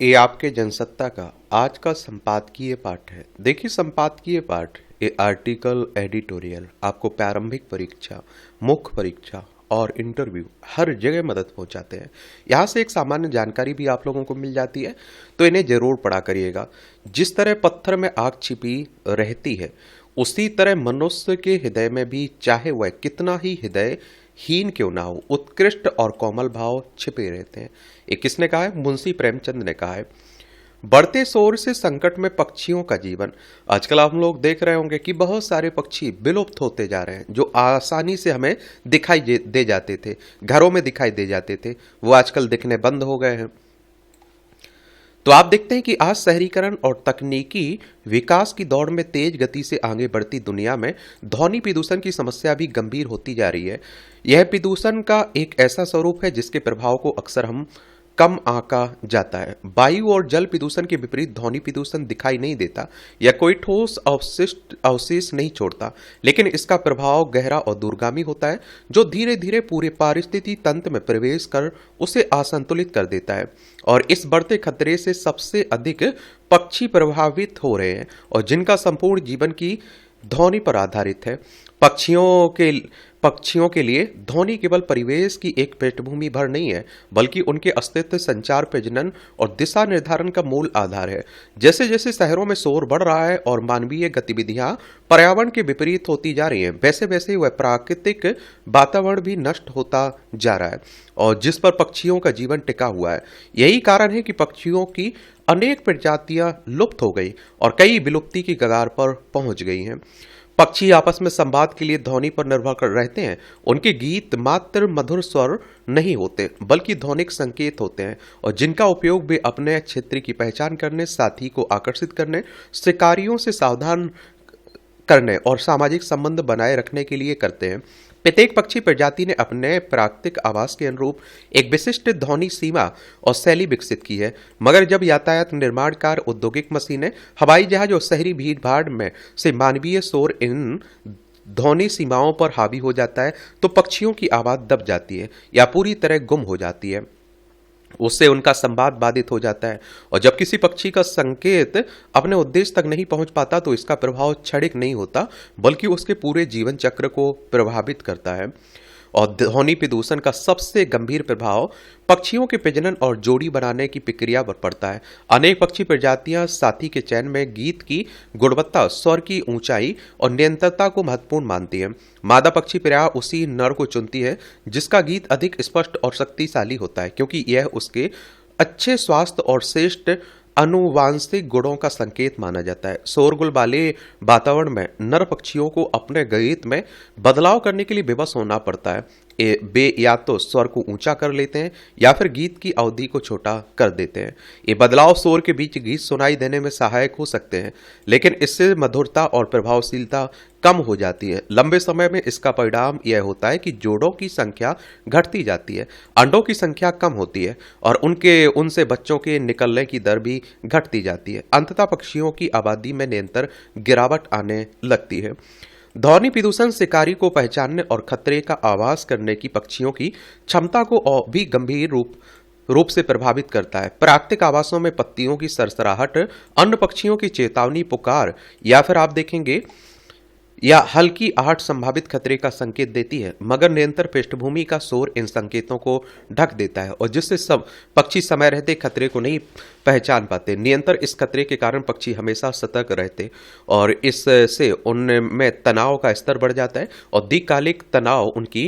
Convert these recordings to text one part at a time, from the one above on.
ये आपके जनसत्ता का आज का संपादकीय पाठ है। देखिए, संपादकीय पाठ ये आर्टिकल, एडिटोरियल आपको प्रारंभिक परीक्षा, मुख्य परीक्षा और इंटरव्यू हर जगह मदद पहुंचाते हैं। यहाँ से एक सामान्य जानकारी भी आप लोगों को मिल जाती है, तो इन्हें जरूर पढ़ा करिएगा। जिस तरह पत्थर में आग छिपी रहती है, उसी तरह मनुष्य के हृदय में भी, चाहे वह कितना ही हृदय हीन क्यों ना हो, उत्कृष्ट और कोमल भाव छिपे रहते हैं। ये किसने कहा है? मुंशी प्रेमचंद ने कहा है। बढ़ते शोर से संकट में पक्षियों का जीवन। आजकल आप लोग देख रहे होंगे कि बहुत सारे पक्षी विलुप्त होते जा रहे हैं, जो आसानी से हमें दिखाई दे जाते थे, घरों में दिखाई दे जाते थे, वो आजकल दिखने बंद हो गए हैं। तो आप देखते हैं कि आज शहरीकरण और तकनीकी विकास की दौड़ में तेज गति से आगे बढ़ती दुनिया में ध्वनि प्रदूषण की समस्या भी गंभीर होती जा रही है। यह प्रदूषण का एक ऐसा स्वरूप है जिसके प्रभाव को अक्सर हम कम आंका जाता है। वायु और जल प्रदूषण के विपरीत ध्वनि प्रदूषण दिखाई नहीं देता या कोई ठोस अवशेष नहीं छोड़ता, लेकिन इसका प्रभाव गहरा और दूरगामी होता है, जो धीरे धीरे पूरे पारिस्थितिकी तंत्र में प्रवेश कर उसे असंतुलित कर देता है। और इस बढ़ते खतरे से सबसे अधिक पक्षी प्रभावित हो रहे हैं, और जिनका संपूर्ण जीवन की ध्वनि पर आधारित है। पक्षियों के लिए ध्वनि केवल परिवेश की एक पृष्ठभूमि भर नहीं है, बल्कि उनके अस्तित्व, संचार, प्रजनन और दिशा निर्धारण का मूल आधार है। जैसे जैसे शहरों में शोर बढ़ रहा है और मानवीय गतिविधियां पर्यावरण के विपरीत होती जा रही हैं, वैसे वैसे वह प्राकृतिक वातावरण भी नष्ट होता जा रहा है, और जिस पर पक्षियों का जीवन टिका हुआ है। यही कारण है कि पक्षियों की अनेक प्रजातियां लुप्त हो गई और कई विलुप्ति की कगार पर पहुंच गई हैं। पक्षी आपस में संवाद के लिए ध्वनि पर निर्भर कर रहते हैं। उनके गीत मात्र मधुर स्वर नहीं होते, बल्कि ध्वनिक संकेत होते हैं, और जिनका उपयोग वे अपने क्षेत्र की पहचान करने, साथी को आकर्षित करने, शिकारियों से सावधान करने और सामाजिक संबंध बनाए रखने के लिए करते हैं। प्रत्येक पक्षी प्रजाति ने अपने प्राकृतिक आवास के अनुरूप एक विशिष्ट ध्वनि सीमा और शैली विकसित की है, मगर जब यातायात, निर्माण कार्य, औद्योगिक मशीनें, हवाई जहाज और शहरी भीड़ भाड़ में से मानवीय शोर इन ध्वनि सीमाओं पर हावी हो जाता है, तो पक्षियों की आवाज दब जाती है या पूरी तरह गुम हो जाती है। उससे उनका संवाद बाधित हो जाता है, और जब किसी पक्षी का संकेत अपने उद्देश्य तक नहीं पहुंच पाता, तो इसका प्रभाव क्षणिक नहीं होता, बल्कि उसके पूरे जीवन चक्र को प्रभावित करता है। और ध्वनि प्रदूषण का सबसे गंभीर प्रभाव पक्षियों के प्रजनन और जोड़ी बनाने की प्रक्रिया पर पड़ता है। अनेक पक्षी प्रजातियां साथी के चयन में गीत की गुणवत्ता, स्वर की ऊंचाई और निरंतरता को महत्वपूर्ण मानती है। मादा पक्षी प्रायः उसी नर को चुनती है जिसका गीत अधिक स्पष्ट और शक्तिशाली होता है, क्योंकि यह उसके अच्छे स्वास्थ्य और श्रेष्ठ आनुवांशिक गुणों का संकेत माना जाता है। शोरगुल वाले वातावरण में नर पक्षियों को अपने गीत में बदलाव करने के लिए विवश होना पड़ता है। वे या तो स्वर को ऊंचा कर लेते हैं या फिर गीत की अवधि को छोटा कर देते हैं। ये बदलाव शोर के बीच गीत सुनाई देने में सहायक हो सकते हैं, लेकिन इससे मधुरता और प्रभावशीलता कम हो जाती है। लंबे समय में इसका परिणाम यह होता है कि जोड़ों की संख्या घटती जाती है, अंडों की संख्या कम होती है, और उनसे बच्चों के निकलने की दर भी घटती जाती है। अंततः पक्षियों की आबादी में निरंतर गिरावट आने लगती है। ध्वनि प्रदूषण शिकारी को पहचानने और खतरे का आभास करने की पक्षियों की क्षमता को और भी गंभीर रूप से प्रभावित करता है। प्राकृतिक आवासों में पत्तियों की सरसराहट अन्य पक्षियों की चेतावनी पुकार या फिर आप देखेंगे या हल्की आहट संभावित खतरे का संकेत देती है, मगर निरंतर पृष्ठभूमि का शोर इन संकेतों को ढक देता है, और जिससे सब पक्षी समय रहते खतरे को नहीं पहचान पाते। निरंतर इस खतरे के कारण पक्षी हमेशा सतर्क रहते, और इससे उनमें तनाव का स्तर बढ़ जाता है, और दीर्घकालिक तनाव उनकी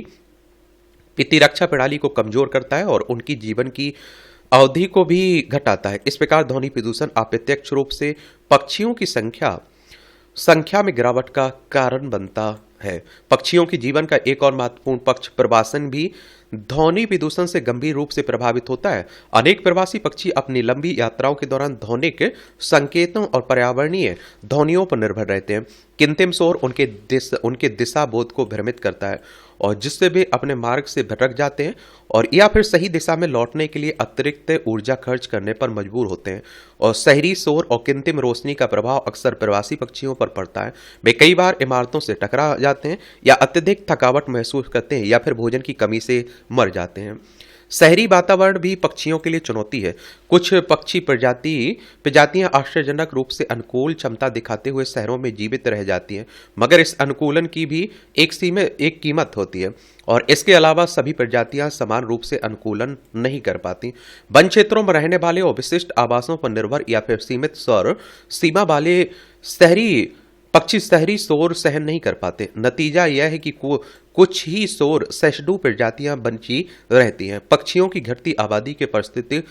प्रतिरक्षा प्रणाली को कमजोर करता है और उनकी जीवन की अवधि को भी घटाता है। इस प्रकार ध्वनि प्रदूषण अप्रत्यक्ष रूप से पक्षियों की संख्या में गिरावट का कारण बनता है। पक्षियों के जीवन का एक और महत्वपूर्ण पक्ष प्रवासन भी ध्वनि प्रदूषण से गंभीर रूप से प्रभावित होता है। अनेक प्रवासी पक्षी अपनी लंबी यात्राओं के दौरान ध्वनिक संकेतों और पर्यावरणीय ध्वनियों पर निर्भर रहते हैं। कृत्रिम शोर उनके दिशा बोध को भ्रमित करता है, और जिससे वे अपने मार्ग से भटक जाते हैं और या फिर सही दिशा में लौटने के लिए अतिरिक्त ऊर्जा खर्च करने पर मजबूर होते हैं। और शहरी शोर और कृत्रिम रोशनी का प्रभाव अक्सर प्रवासी पक्षियों पर पड़ता है। वे कई बार इमारतों से टकरा जाते हैं या अत्यधिक थकावट महसूस करते हैं या फिर भोजन की कमी से मर जाते हैं। शहरी वातावरण भी पक्षियों के लिए चुनौती है। कुछ पक्षी प्रजातियां आश्चर्यजनक रूप से अनुकूल क्षमता दिखाते हुए शहरों में जीवित रह जाती हैं, मगर इस अनुकूलन की भी एक कीमत होती है और इसके अलावा सभी प्रजातियां समान रूप से अनुकूलन नहीं कर पाती। वन क्षेत्रों में रहने वाले और विशिष्ट आवासों पर निर्भर या फिर सीमित स्वर सीमा वाले शहरी पक्षी शहरी शोर सहन नहीं कर पाते। नतीजा यह है कि कुछ ही शोर सहिष्णु प्रजातियां बची रहती हैं। पक्षियों की घटती आबादी के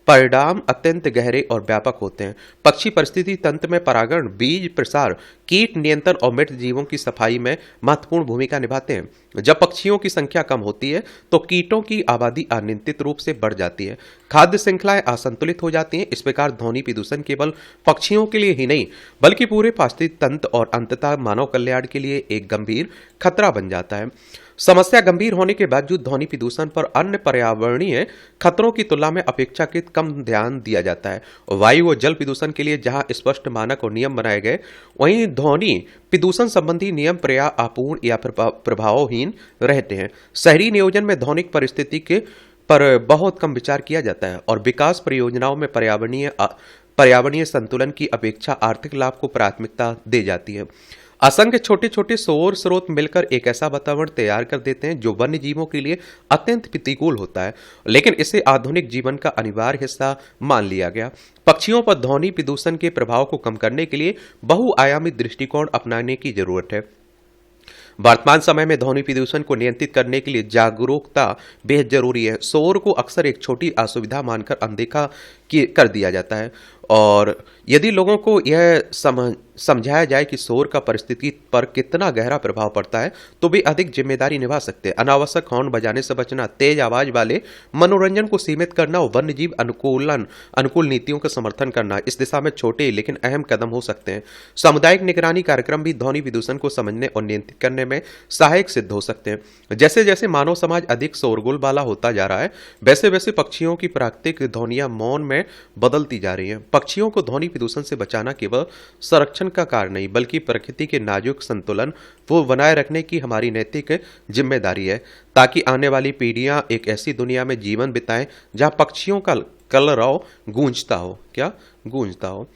परिणाम अत्यंत गहरे और व्यापक होते हैं। पक्षी परिस्थिति तंत्र में परागण, बीज प्रसार, कीट नियंत्रण और मृत जीवों की सफाई में महत्वपूर्ण भूमिका निभाते हैं। जब पक्षियों की संख्या कम होती है तो कीटों की आबादी अनियंत्रित रूप से बढ़ जाती है, खाद्य श्रृंखलाएं असंतुलित हो जाती हैं। इस प्रकार ध्वनि प्रदूषण केवल पक्षियों के लिए ही नहीं बल्कि पूरे पारिस्थितिक तंत्र और अंततः मानव कल्याण के लिए एक गंभीर खतरा बन जाता है। समस्या गंभीर होने के बावजूद ध्वनि प्रदूषण पर अन्य पर्यावरणीय खतरों की तुलना में अपेक्षाकृत कम ध्यान दिया जाता है। वायु और जल प्रदूषण के लिए जहां स्पष्ट मानक और नियम बनाए गए, वहीं ध्वनि प्रदूषण संबंधी नियम अपूर्ण या प्रभावहीन रहते हैं। शहरी नियोजन में ध्वनिक परिस्थिति के पर बहुत कम विचार किया जाता है और विकास परियोजनाओं में पर्यावरणीय संतुलन की अपेक्षा आर्थिक लाभ को प्राथमिकता दी जाती है। असंख्य छोटे छोटे शोर स्रोत मिलकर एक ऐसा वातावरण तैयार कर देते हैं जो वन्य जीवों के लिए अत्यंत प्रतिकूल होता है, लेकिन इसे आधुनिक जीवन का अनिवार्य हिस्सा मान लिया गया। पक्षियों पर ध्वनि प्रदूषण के प्रभाव को कम करने के लिए बहुआयामी दृष्टिकोण अपनाने की जरूरत है। वर्तमान समय में ध्वनि प्रदूषण को नियंत्रित करने के लिए जागरूकता बेहद जरूरी है। शोर को अक्सर एक छोटी असुविधा मानकर अनदेखा कर दिया जाता है और यदि लोगों को यह समझाया जाए कि शोर का परिस्थिति पर कितना गहरा प्रभाव पड़ता है तो वे अधिक जिम्मेदारी निभा सकते हैं। अनावश्यक हॉर्न बजाने से बचना, तेज आवाज वाले मनोरंजन को सीमित करना और वन्यजीव अनुकूल नीतियों का समर्थन करना इस दिशा में छोटे लेकिन अहम कदम हो सकते हैं। सामुदायिक निगरानी कार्यक्रम भी ध्वनि प्रदूषण को समझने और नियंत्रित करने में सहायक सिद्ध हो सकते हैं। जैसे जैसे मानव समाज अधिक शोरगुल वाला होता जा रहा है, वैसे वैसे पक्षियों की प्राकृतिक ध्वनियां मौन में बदलती जा रही हैं। पक्षियों को ध्वनि प्रदूषण से बचाना केवल संरक्षण का कार्य नहीं बल्कि प्रकृति के नाजुक संतुलन वो बनाए रखने की हमारी नैतिक जिम्मेदारी है, ताकि आने वाली पीढ़ियां एक ऐसी दुनिया में जीवन बिताएं जहां पक्षियों का कलरव गूंजता हो।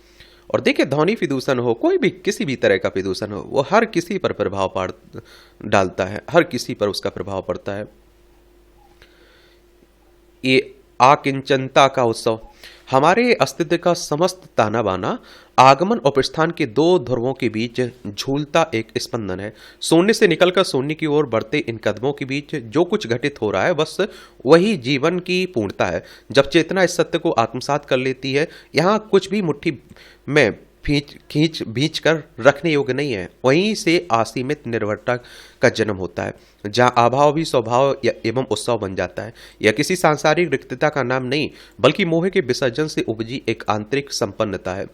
और देखिए, ध्वनि प्रदूषण हो, कोई भी किसी भी तरह का प्रदूषण हो, वो हर किसी पर प्रभाव डालता है, हर किसी पर उसका प्रभाव पड़ता है। ये आकिंचनता का उत्सव हमारे अस्तित्व का समस्त ताना बाना आगमन और प्रस्थान के दो ध्रुवों के बीच झूलता एक स्पंदन है। शून्य से निकलकर शून्य की ओर बढ़ते इन कदमों के बीच जो कुछ घटित हो रहा है बस वही जीवन की पूर्णता है। जब चेतना इस सत्य को आत्मसात कर लेती है, यहाँ कुछ भी मुट्ठी में भींच कर रखने योग्य नहीं है। वहीं से असीमित निर्भरता का जन्म होता है, जहां अभाव भी स्वभाव एवं उत्सव बन जाता है। यह किसी सांसारिक रिक्तता का नाम नहीं बल्कि मोह के विसर्जन से उपजी एक आंतरिक संपन्नता है।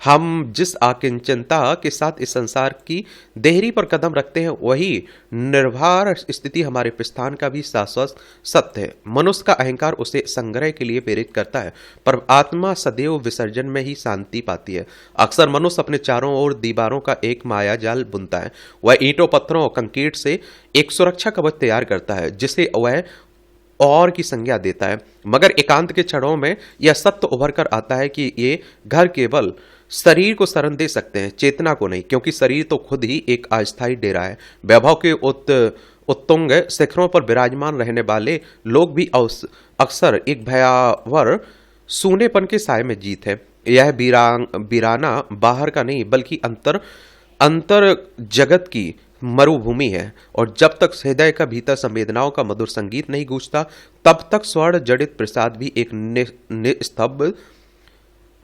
हम जिस आकिंचनता के साथ इस संसार की देहरी पर कदम रखते हैं, वही निर्भर स्थिति हमारे प्रस्थान का भी शाश्वत सत्य है। मनुष्य का अहंकार उसे संग्रह के लिए प्रेरित करता है, पर आत्मा सदैव विसर्जन में ही शांति पाती है। अक्सर मनुष्य अपने चारों ओर दीवारों का एक माया जाल बुनता है। वह ईंटों, पत्थरों और कंक्रीट से एक सुरक्षा कवच तैयार करता है जिसे वह और की संज्ञा देता है, मगर एकांत के क्षणों में यह सत्य उभर कर आता है कि ये घर केवल शरीर को शरण दे सकते हैं, चेतना को नहीं, क्योंकि शरीर तो खुद ही एक अस्थायी डेरा है। वैभव के उत्तुंग शिखरों पर विराजमान रहने वाले लोग भी अक्सर एक भयावह सूनेपन के साए में जीत है। यह वीराना बाहर का नहीं बल्कि अंतर जगत की मरुभूमि है, और जब तक हृदय का भीतर संवेदनाओं का मधुर संगीत नहीं गूंजता तब तक स्वर्ण जड़ित प्रसाद भी एक निस्तब्ध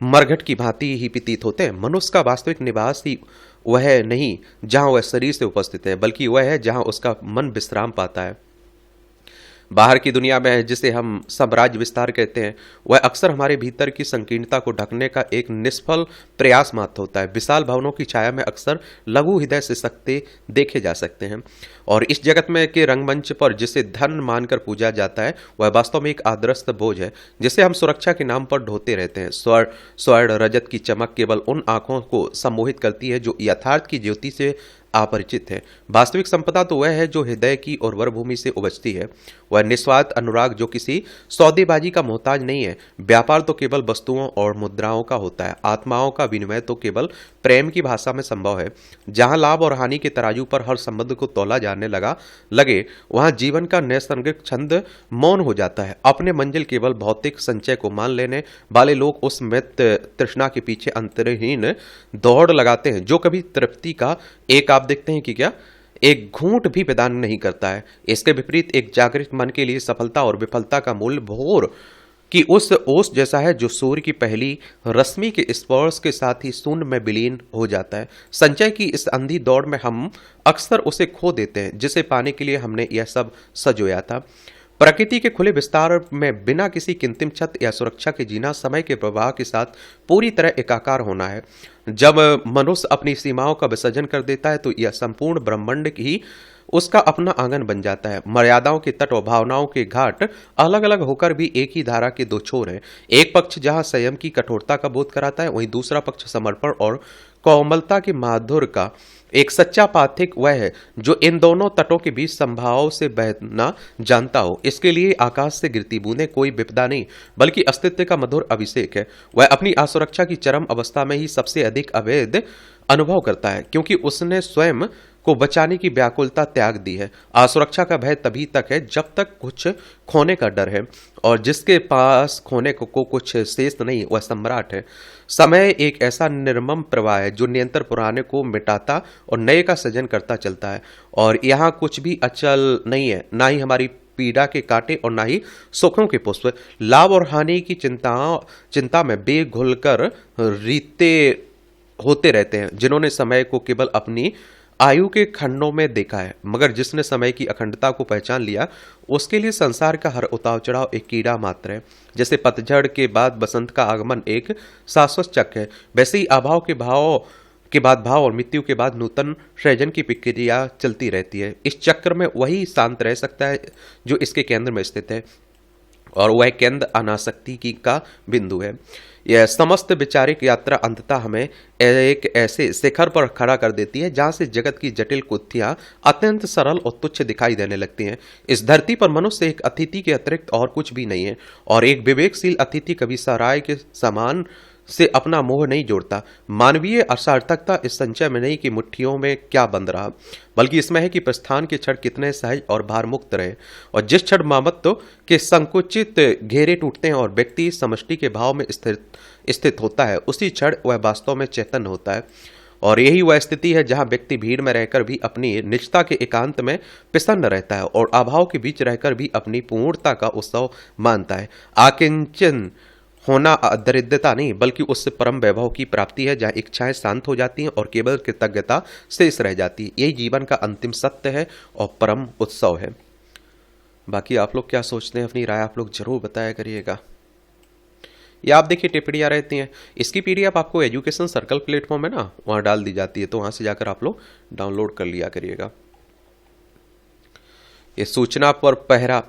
मरघट की भांति ही प्रतीत होते हैं। मनुष्य का वास्तविक निवास ही वह नहीं जहां वह शरीर से उपस्थित है, बल्कि वह है जहां उसका मन विश्राम पाता है। बाहर की दुनिया में जिसे हम साम्राज्य विस्तार कहते हैं, वह अक्सर हमारे भीतर की संकीर्णता को ढकने का एक निष्फल प्रयास मात्र होता है। विशाल भवनों की छाया में अक्सर लघु हृदय से सकते देखे जा सकते हैं, और इस जगत में के रंगमंच पर जिसे धन मानकर पूजा जाता है, वह वास्तव में एक आदर्श बोझ है जिसे हम सुरक्षा के नाम पर ढोते रहते हैं। स्वर्ण रजत की चमक केवल उन आंखों को सम्मोहित करती है जो यथार्थ की ज्योति से अपरिचित है। वास्तविक संपदा तो वह है जो हृदय की और वरभूमि से उपजती है। वह निस्वार्थ अनुराग जो किसी सौदेबाजी का मोहताज नहीं है। व्यापार तो केवल वस्तुओं और मुद्राओं का होता है। आत्माओं का विनिमय तो केवल प्रेम की भाषा में संभव है। जहां लाभ और हानि के तराजू पर हर संबंध को तौला जाने लगे वहां जीवन का नैसर्गिक छंद मौन हो जाता है। अपने मंजिल केवल भौतिक संचय को मान लेने वाले लोग उस मृत तृष्णा के पीछे अंतरहीन दौड़ लगाते हैं जो कभी तृप्ति का एक आप देखते हैं कि क्या एक घूंट भी प्रदान नहीं करता है। इसके विपरीत एक जागृत मन के लिए सफलता और विफलता का मूल्य भोर कि उस ओस जैसा है जो सूर्य की पहली रश्मि के स्पर्श के साथ ही शून्य में विलीन हो जाता है। संचय की इस अंधी दौड़ में हम अक्सर उसे खो देते हैं जिसे पाने के लिए हमने यह सब सजोया था। प्रकृति के खुले विस्तार में बिना किसी कृत्रिम छत या सुरक्षा के जीना समय के प्रवाह के साथ पूरी तरह एकाकार होना है। जब मनुष्य अपनी सीमाओं का विसर्जन कर देता है तो यह संपूर्ण ब्रह्मांड ही उसका अपना आंगन बन जाता है। मर्यादाओं के तट और भावनाओं के घाट अलग अलग होकर भी एक ही धारा के दो छोर हैं। एक पक्ष जहां संयम की कठोरता का बोध कराता है, वहीं दूसरा पक्ष समर्पण और कोमलता के माधुर्य का। एक सच्चा पाथिक वह है जो इन दोनों तटों के बीच संभाव से बहना जानता हो। इसके लिए आकाश से गिरती बूंदें कोई विपदा नहीं बल्कि अस्तित्व का मधुर अभिषेक है। वह अपनी असुरक्षा की चरम अवस्था में ही सबसे अधिक अवैध अनुभव करता है क्योंकि उसने स्वयं को बचाने की व्याकुलता त्याग दी है। असुरक्षा का भय तभी तक है जब तक कुछ खोने का डर है, और जिसके पास खोने को कुछ शेष नहीं वह सम्राट है। समय एक ऐसा निर्मम प्रवाह है जो निरंतर पुराने को मिटाता और नए का सृजन करता चलता है, और यहाँ कुछ भी अचल नहीं है, ना ही हमारी पीड़ा के कांटे और ना ही सुखों के पुष्प। लाभ और हानि की चिंता में बेघुलकर रीते होते रहते हैं जिन्होंने समय को केवल अपनी आयु के खंडों में देखा है, मगर जिसने समय की अखंडता को पहचान लिया उसके लिए संसार का हर उतार चढ़ाव एक कीड़ा मात्र है। जैसे पतझड़ के बाद बसंत का आगमन एक शाश्वत चक्र है, वैसे ही अभाव के बाद भाव और मृत्यु के बाद नूतन सृजन की प्रक्रिया चलती रहती है। इस चक्र में वही शांत रह सकता है जो इसके केंद्र में स्थित है, और वह केंद्र अनासक्ति की का बिंदु है। यह समस्त विचारिक यात्रा अंततः हमें एक ऐसे शिखर पर खड़ा कर देती है जहां से जगत की जटिल कुत्थियां अत्यंत सरल और तुच्छ दिखाई देने लगती हैं। इस धरती पर मनुष्य एक अतिथि के अतिरिक्त और कुछ भी नहीं है, और एक विवेकशील अतिथि कभी सराय के समान से अपना मोह नहीं जोड़ता। मानवीय असार्थकता इस संचय में नहीं कि मुट्ठियों में क्या बंद रहा, बल्कि इसमें है कि प्रस्थान के क्षण कितने सहज और भार मुक्त रहे। और जिस क्षण मामत्व के संकुचित घेरे टूटते हैं और व्यक्ति समष्टि के भाव में स्थित होता है, उसी क्षण वह वास्तव में चैतन्य होता है। और यही वह स्थिति है जहां व्यक्ति भीड़ में रहकर भी अपनी निजता के एकांत में प्रसन्न रहता है और अभाव के बीच रहकर भी अपनी पूर्णता का उत्सव मानता है। आकिंचन होना दरिद्रता नहीं बल्कि उससे परम वैभव की प्राप्ति है, जहां इच्छाएं शांत हो जाती हैं और केवल कृतज्ञता शेष रह जाती है। यही जीवन का अंतिम सत्य है और परम उत्सव है। बाकी आप लोग क्या सोचते हैं, अपनी राय आप लोग जरूर बताया करिएगा। या आप देखिए टिप्पणियां रहती हैं, इसकी पीडीएफ आपको एजुकेशन सर्कल प्लेटफॉर्म है ना, वहां डाल दी जाती है, तो वहां से जाकर आप लोग डाउनलोड कर लिया करिएगा। ये सूचना पर पहरा,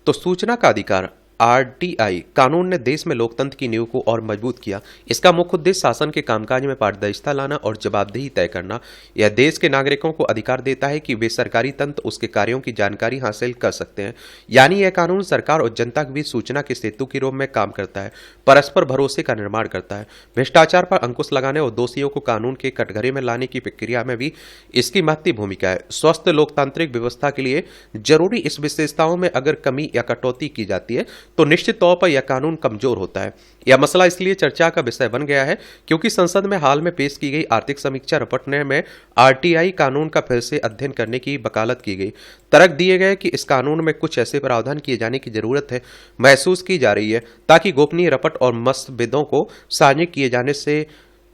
तो सूचना का अधिकार आरटीआई कानून ने देश में लोकतंत्र की नींव को और मजबूत किया। इसका मुख्य उद्देश्य शासन के कामकाज में पारदर्शिता लाना और जवाबदेही तय करना। यह देश के नागरिकों को अधिकार देता है कि वे सरकारी तंत्र उसके कार्यों की जानकारी हासिल कर सकते हैं। यानी यह कानून सरकार और जनता के बीच सूचना के सेतु के रूप में काम करता है, परस्पर भरोसे का निर्माण करता है। भ्रष्टाचार पर अंकुश लगाने और दोषियों को कानून के कटघरे में लाने की प्रक्रिया में भी इसकी महत्वपूर्ण भूमिका है। स्वस्थ लोकतांत्रिक व्यवस्था के लिए जरूरी इस विशेषताओं में अगर कमी या कटौती की जाती है तो निश्चित तौर पर यह कानून कमजोर होता है। यह मसला इसलिए चर्चा का विषय बन गया है क्योंकि संसद में हाल में पेश की गई आर्थिक समीक्षा रिपोर्ट में आरटीआई कानून का फिर से अध्ययन करने की वकालत की गई। तर्क दिए गए कि इस कानून में कुछ ऐसे प्रावधान किए जाने की जरूरत है महसूस की जा रही है ताकि गोपनीय रपट और मसविदों को साझा किए जाने से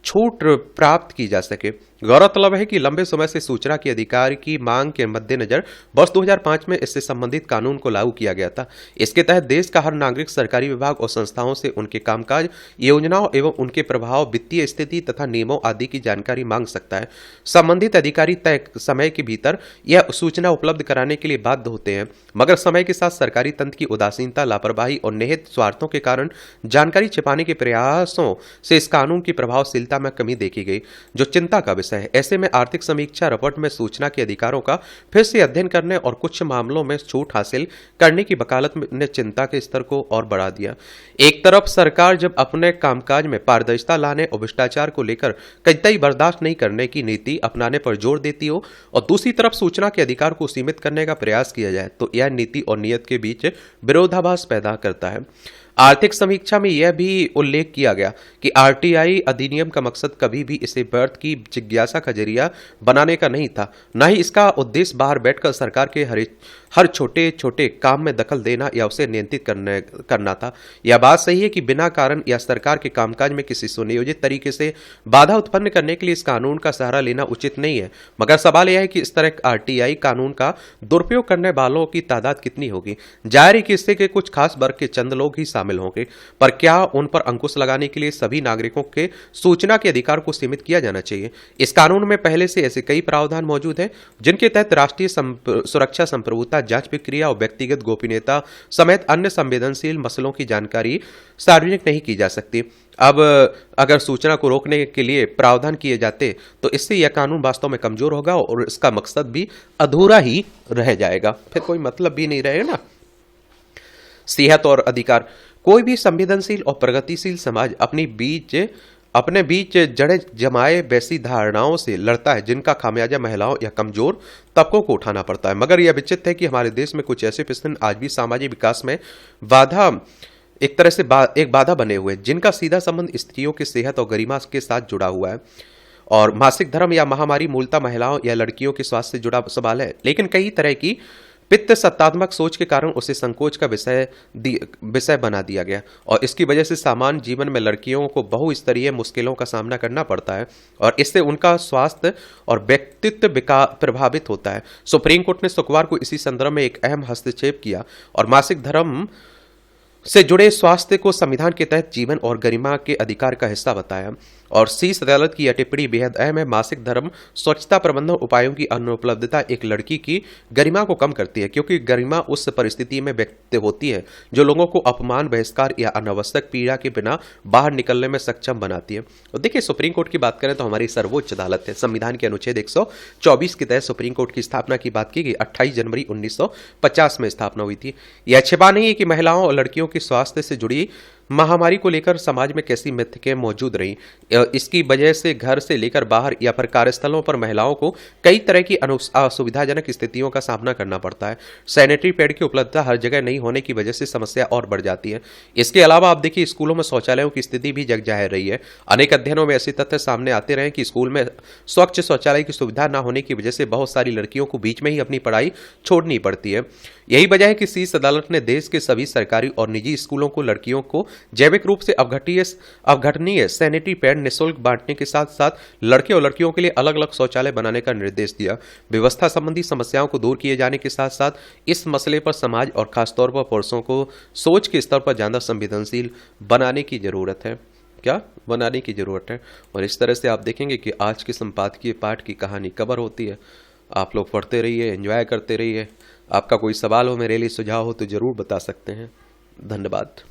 छूट प्राप्त की जा सके। गौरतलब है कि लंबे समय से सूचना के अधिकार की मांग के मद्देनजर वर्ष 2005 में इससे संबंधित कानून को लागू किया गया था। इसके तहत देश का हर नागरिक सरकारी विभाग और संस्थाओं से उनके कामकाज, योजनाओं एवं उनके प्रभाव, वित्तीय स्थिति तथा नियमों आदि की जानकारी मांग सकता है। संबंधित अधिकारी तय समय के भीतर यह सूचना उपलब्ध कराने के लिए बाध्य होते हैं, मगर समय के साथ सरकारी तंत्र की उदासीनता, लापरवाही और निहित स्वार्थों के कारण जानकारी छिपाने के प्रयासों से इस कानून की प्रभावशीलता में कमी देखी गई, जो चिंता का विषय विषय है। ऐसे में आर्थिक समीक्षा रिपोर्ट में सूचना के अधिकारों का फिर से अध्ययन करने और कुछ मामलों में छूट हासिल करने की वकालत ने चिंता के स्तर को और बढ़ा दिया। एक तरफ सरकार जब अपने कामकाज में पारदर्शिता लाने और भ्रष्टाचार को लेकर कतई बर्दाश्त नहीं करने की नीति अपनाने पर जोर देती हो और दूसरी तरफ सूचना के अधिकार को सीमित करने का प्रयास किया जाए, तो यह नीति और नियत के बीच विरोधाभास पैदा करता है। आर्थिक समीक्षा में यह भी उल्लेख किया गया कि आरटीआई अधिनियम का मकसद कभी भी इसे व्यर्थ की जिज्ञासा का जरिया बनाने का नहीं था, न ही इसका उद्देश्य बाहर बैठकर सरकार के हर छोटे छोटे काम में दखल देना या उसे नियंत्रित करना था। यह बात सही है कि बिना कारण या सरकार के कामकाज में किसी सुनियोजित तरीके से बाधा उत्पन्न करने के लिए इस कानून का सहारा लेना उचित नहीं है, मगर सवाल यह है कि इस तरह आरटीआई कानून का दुरुपयोग करने वालों की तादाद कितनी होगी। जाहिर है कि इससे के कुछ खास वर्ग के चंद लोग ही शामिल होंगे, पर क्या उन पर अंकुश लगाने के लिए सभी नागरिकों के सूचना के अधिकार को सीमित किया जाना चाहिए? इस कानून में पहले से ऐसे कई प्रावधान मौजूद हैं जिनके तहत राष्ट्रीय सुरक्षा, संप्रभुता, जांच प्रक्रिया और व्यक्तिगत गोपनीयता समेत अन्य संवेदनशील मसलों की जानकारी सार्वजनिक नहीं की जा सकती। अब अगर सूचना को रोकने के लिए प्रावधान किए जाते तो इससे यह कानून वास्तव में कमजोर होगा और इसका मकसद भी अधूरा ही रह जाएगा, फिर कोई मतलब भी नहीं रहेगा ना। सेहत और अधिकार। कोई भी संवेदनशील और प्रगतिशील समाज अपने बीच जड़े जमाए वैसी धारणाओं से लड़ता है जिनका खामियाजा महिलाओं या कमजोर तबकों को उठाना पड़ता है। मगर यह विचित्र है कि हमारे देश में कुछ ऐसे प्रश्न आज भी सामाजिक विकास में एक तरह से एक बाधा बने हुए हैं, जिनका सीधा संबंध स्त्रियों की सेहत और गरिमा के साथ जुड़ा हुआ है। और मासिक धर्म या महामारी मूलतः महिलाओं या लड़कियों के स्वास्थ्य से जुड़ा सवाल है, लेकिन कई तरह की पित्त सत्तात्मक सोच के कारण उसे संकोच का विषय बना दिया गया और इसकी वजह से सामान्य जीवन में लड़कियों को बहुस्तरीय मुश्किलों का सामना करना पड़ता है और इससे उनका स्वास्थ्य और व्यक्तित्व प्रभावित होता है। सुप्रीम कोर्ट ने शुक्रवार को इसी संदर्भ में एक अहम हस्तक्षेप किया और मासिक धर्म से जुड़े स्वास्थ्य को संविधान के तहत जीवन और गरिमा के अधिकार का हिस्सा बताया और शीर्ष अदालत की यह टिप्पणी बेहद अहम है। मासिक धर्म स्वच्छता प्रबंधन उपायों की अनुपलब्धता एक लड़की की गरिमा को कम करती है, क्योंकि गरिमा उस परिस्थिति में व्यक्त होती है जो लोगों को अपमान, बहिष्कार या अनावश्यक पीड़ा के बिना बाहर निकलने में सक्षम बनाती है। और देखिए, सुप्रीम कोर्ट की बात करें तो हमारी सर्वोच्च अदालत है। संविधान के अनुच्छेद 124 के तहत सुप्रीम कोर्ट की स्थापना की बात की गई। 28 जनवरी 1950 में स्थापना हुई थी। यह छिपा नहीं है कि महिलाओं और लड़कियों की स्वास्थ्य से जुड़ी महामारी को लेकर समाज में कैसी मिथ्याएं मौजूद रही। इसकी वजह से घर से लेकर बाहर या फिर कार्यस्थलों पर महिलाओं को कई तरह की असुविधाजनक स्थितियों का सामना करना पड़ता है। सैनिटरी पैड की उपलब्धता हर जगह नहीं होने की वजह से समस्या और बढ़ जाती है। इसके अलावा आप देखिए, स्कूलों में शौचालयों की स्थिति भी जग जाहिर रही है। अनेक अध्ययनों में ऐसे तथ्य सामने आते रहे कि स्कूल में स्वच्छ शौचालय की सुविधा न होने की वजह से बहुत सारी लड़कियों को बीच में ही अपनी पढ़ाई छोड़नी पड़ती है। यही वजह है कि शीर्ष अदालत ने देश के सभी सरकारी और निजी स्कूलों को लड़कियों को जैविक रूप से अवघटनीय सैनिटरी पैड निःशुल्क बांटने के साथ साथ लड़के और लड़कियों के लिए अलग अलग शौचालय बनाने का निर्देश दिया। व्यवस्था संबंधी समस्याओं को दूर किए जाने के साथ साथ इस मसले पर समाज और खासतौर पर पुरुषों को सोच के स्तर पर ज्यादा संवेदनशील बनाने की जरूरत है। और इस तरह से आप देखेंगे कि आज के संपादकीय पाठ की कहानी कवर होती है। आप लोग पढ़ते रहिए, एंजॉय करते रहिए। आपका कोई सवाल हो, मेरे लिए सुझाव हो तो जरूर बता सकते हैं। धन्यवाद।